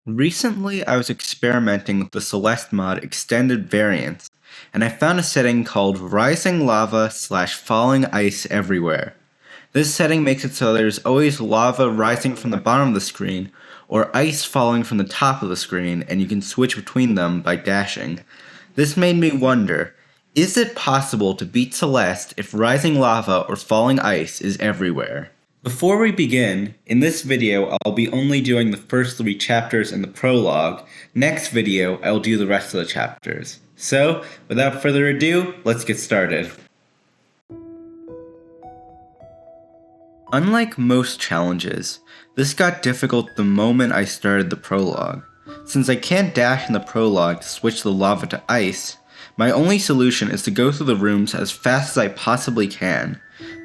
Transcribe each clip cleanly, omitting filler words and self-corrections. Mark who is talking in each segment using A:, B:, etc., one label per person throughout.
A: Recently, I was experimenting with the Celeste mod extended variants, and I found a setting called Rising Lava / Falling Ice Everywhere. This setting makes it so there's always lava rising from the bottom of the screen, or ice falling from the top of the screen, and you can switch between them by dashing. This made me wonder, is it possible to beat Celeste if rising lava or falling ice is everywhere? Before we begin, in this video I'll be only doing the first 3 chapters in the prologue. Next video I'll do the rest of the chapters. So, without further ado, let's get started. Unlike most challenges, this got difficult the moment I started the prologue. Since I can't dash in the prologue to switch the lava to ice, my only solution is to go through the rooms as fast as I possibly can.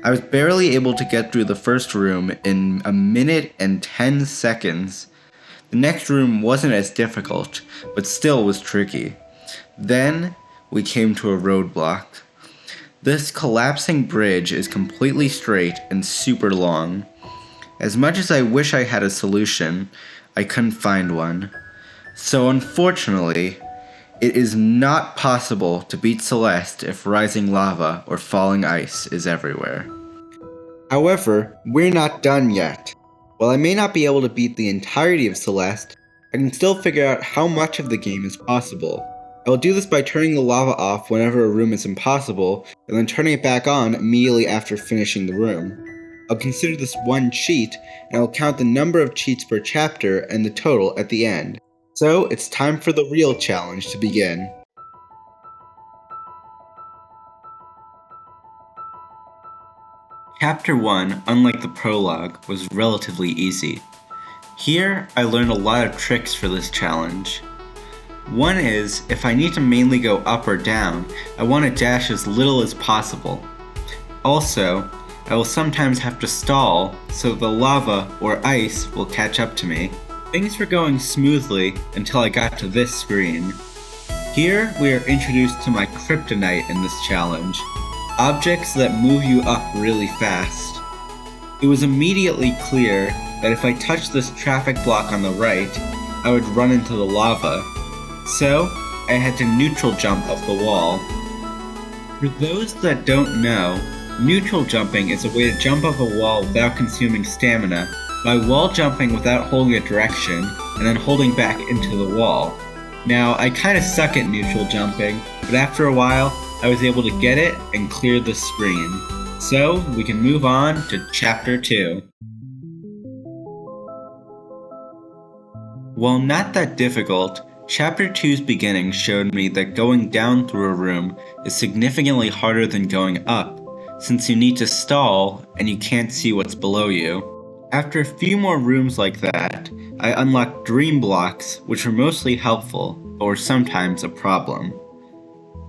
A: I was barely able to get through the first room in 1 minute and 10 seconds. The next room wasn't as difficult, but still was tricky. Then, we came to a roadblock. This collapsing bridge is completely straight and super long. As much as I wish I had a solution, I couldn't find one. So unfortunately, it is not possible to beat Celeste if rising lava or falling ice is everywhere. However, we're not done yet. While I may not be able to beat the entirety of Celeste, I can still figure out how much of the game is possible. I will do this by turning the lava off whenever a room is impossible, and then turning it back on immediately after finishing the room. I'll consider this one cheat, and I will count the number of cheats per chapter and the total at the end. So, it's time for the real challenge to begin. Chapter 1, unlike the prologue, was relatively easy. Here, I learned a lot of tricks for this challenge. One is, if I need to mainly go up or down, I want to dash as little as possible. Also, I will sometimes have to stall so the lava or ice will catch up to me. Things were going smoothly until I got to this screen. Here, we are introduced to my kryptonite in this challenge, objects that move you up really fast. It was immediately clear that if I touched this traffic block on the right, I would run into the lava, so I had to neutral jump up the wall. For those that don't know, neutral jumping is a way to jump up a wall without consuming stamina by wall jumping without holding a direction and then holding back into the wall. Now, I kinda suck at neutral jumping, but after a while, I was able to get it and clear the screen. So, we can move on to Chapter 2. While not that difficult, Chapter 2's beginning showed me that going down through a room is significantly harder than going up, since you need to stall and you can't see what's below you. After a few more rooms like that, I unlocked dream blocks, which were mostly helpful, but were sometimes a problem.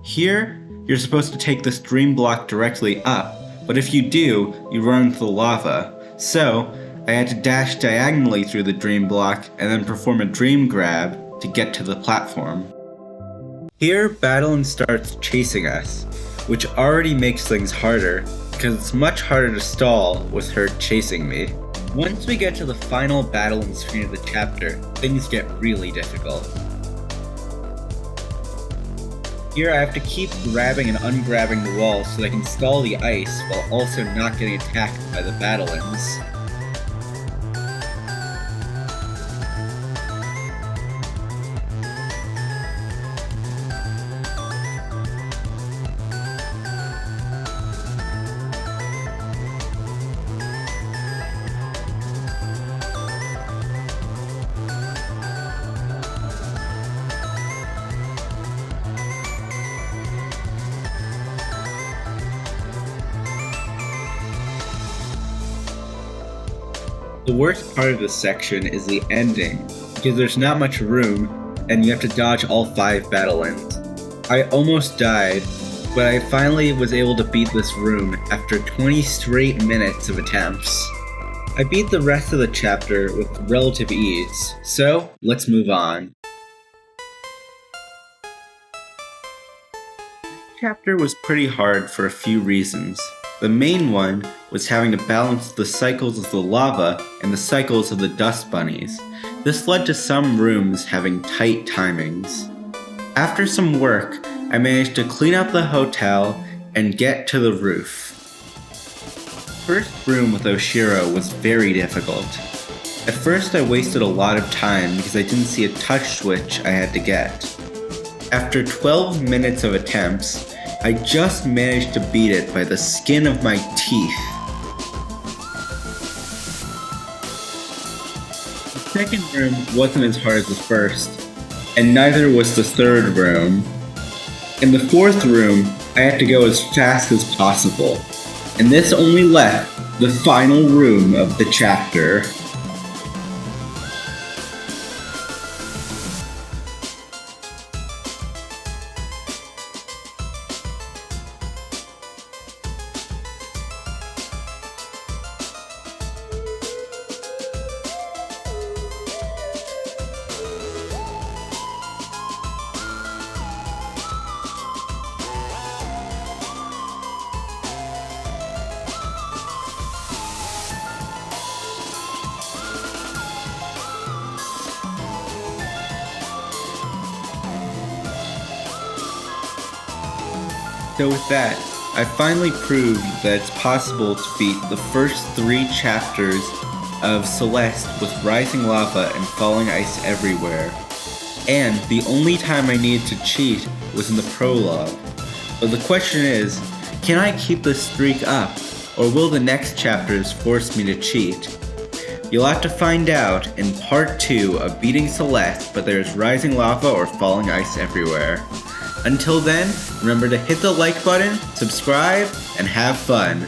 A: Here, you're supposed to take this dream block directly up, but if you do, you run into the lava. So, I had to dash diagonally through the dream block and then perform a dream grab to get to the platform. Here, Battlein starts chasing us, which already makes things harder, because it's much harder to stall with her chasing me. Once we get to the final Battlein screen of the chapter, things get really difficult. Here I have to keep grabbing and ungrabbing the wall so that I can stall the ice while also not getting attacked by the Battleins. The worst part of this section is the ending, because there's not much room, and you have to dodge all 5 Battleins. I almost died, but I finally was able to beat this room after 20 straight minutes of attempts. I beat the rest of the chapter with relative ease, so let's move on. This chapter was pretty hard for a few reasons. The main one was having to balance the cycles of the lava and the cycles of the dust bunnies. This led to some rooms having tight timings. After some work, I managed to clean up the hotel and get to the roof. First room with Oshiro was very difficult. At first I wasted a lot of time because I didn't see a touch switch I had to get. After 12 minutes of attempts, I just managed to beat it by the skin of my teeth. The second room wasn't as hard as the first, and neither was the third room. In the fourth room, I had to go as fast as possible, and this only left the final room of the chapter. So with that, I finally proved that it's possible to beat the first 3 chapters of Celeste with rising lava and falling ice everywhere. And the only time I needed to cheat was in the prologue. But the question is, can I keep this streak up, or will the next chapters force me to cheat? You'll have to find out in part 2 of beating Celeste, but there's rising lava or falling ice everywhere. Until then, remember to hit the like button, subscribe, and have fun.